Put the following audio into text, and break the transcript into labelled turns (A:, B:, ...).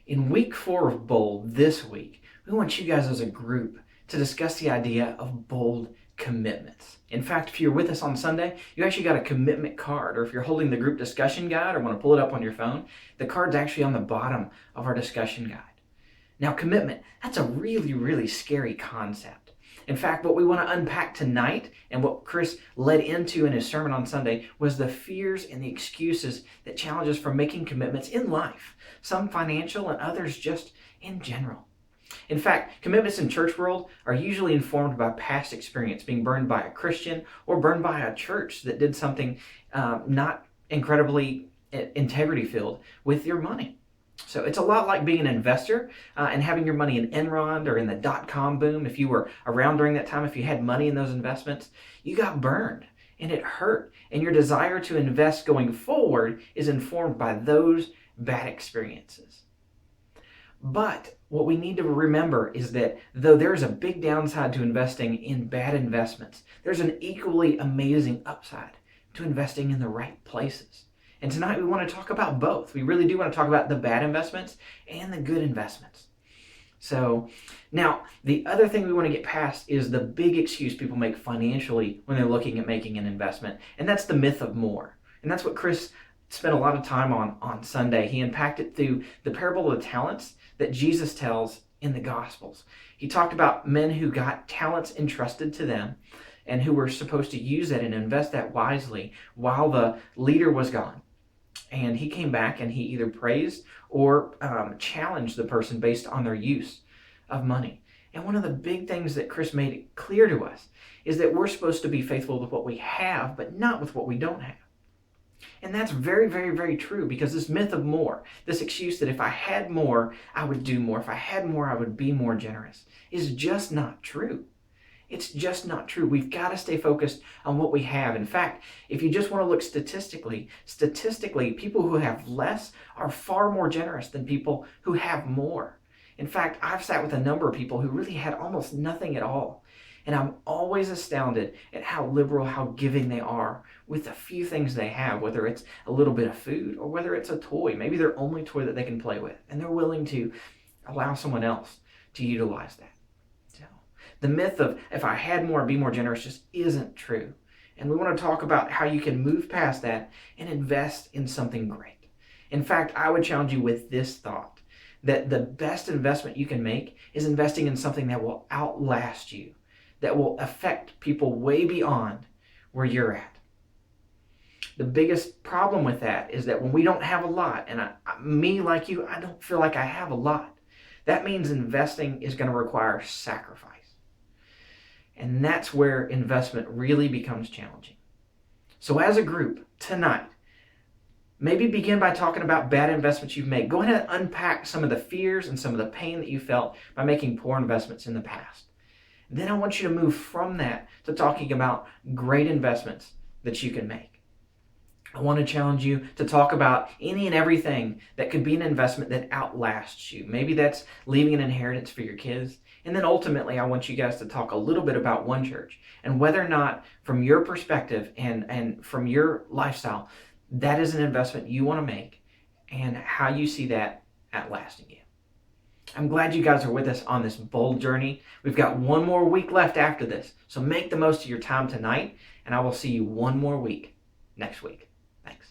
A: In week 4 of Bold this week, we want you guys as a group to discuss the idea of bold commitments. In fact, if you're with us on Sunday, you actually got a commitment card, or if you're holding the group discussion guide or want to pull it up on your phone, the card's actually on the bottom of our discussion guide. Now, commitment, that's a really, really scary concept. In fact, what we want to unpack tonight and what Chris led into in his sermon on Sunday was the fears and the excuses that challenge us from making commitments in life, some financial and others just in general. In fact, commitments in church world are usually informed by past experience, being burned by a Christian or burned by a church that did something not incredibly integrity filled with your money. So it's a lot like being an investor and having your money in Enron or in the dot-com boom. If you were around during that time, if you had money in those investments, you got burned and it hurt. And your desire to invest going forward is informed by those bad experiences. But what we need to remember is that though there's a big downside to investing in bad investments, there's an equally amazing upside to investing in the right places. And tonight we want to talk about both. We really do want to talk about the bad investments and the good investments. So now the other thing we want to get past is the big excuse people make financially when they're looking at making an investment. And that's the myth of more. And that's what Chris spent a lot of time on Sunday. He unpacked it through the parable of the talents that Jesus tells in the Gospels. He talked about men who got talents entrusted to them and who were supposed to use that and invest that wisely while the leader was gone. And he came back and he either praised or challenged the person based on their use of money. And one of the big things that Chris made it clear to us is that we're supposed to be faithful with what we have, but not with what we don't have. And that's very, very, very true, because this myth of more, this excuse that if I had more, I would do more. If I had more, I would be more generous, is just not true. It's just not true. We've got to stay focused on what we have. In fact, if you just want to look statistically, people who have less are far more generous than people who have more. In fact, I've sat with a number of people who really had almost nothing at all. And I'm always astounded at how liberal, how giving they are with the few things they have, whether it's a little bit of food or whether it's a toy, maybe their only toy that they can play with. And they're willing to allow someone else to utilize that. The myth of if I had more, be more generous just isn't true. And we want to talk about how you can move past that and invest in something great. In fact, I would challenge you with this thought, that the best investment you can make is investing in something that will outlast you, that will affect people way beyond where you're at. The biggest problem with that is that when we don't have a lot, and me like you, I don't feel like I have a lot. That means investing is going to require sacrifice. And that's where investment really becomes challenging. So as a group, tonight, maybe begin by talking about bad investments you've made. Go ahead and unpack some of the fears and some of the pain that you felt by making poor investments in the past. Then I want you to move from that to talking about great investments that you can make. I want to challenge you to talk about any and everything that could be an investment that outlasts you. Maybe that's leaving an inheritance for your kids. And then ultimately, I want you guys to talk a little bit about One Church and whether or not, from your perspective and from your lifestyle, that is an investment you want to make and how you see that outlasting you. I'm glad you guys are with us on this bold journey. We've got one more week left after this, so make the most of your time tonight, and I will see you one more week next week. Thanks.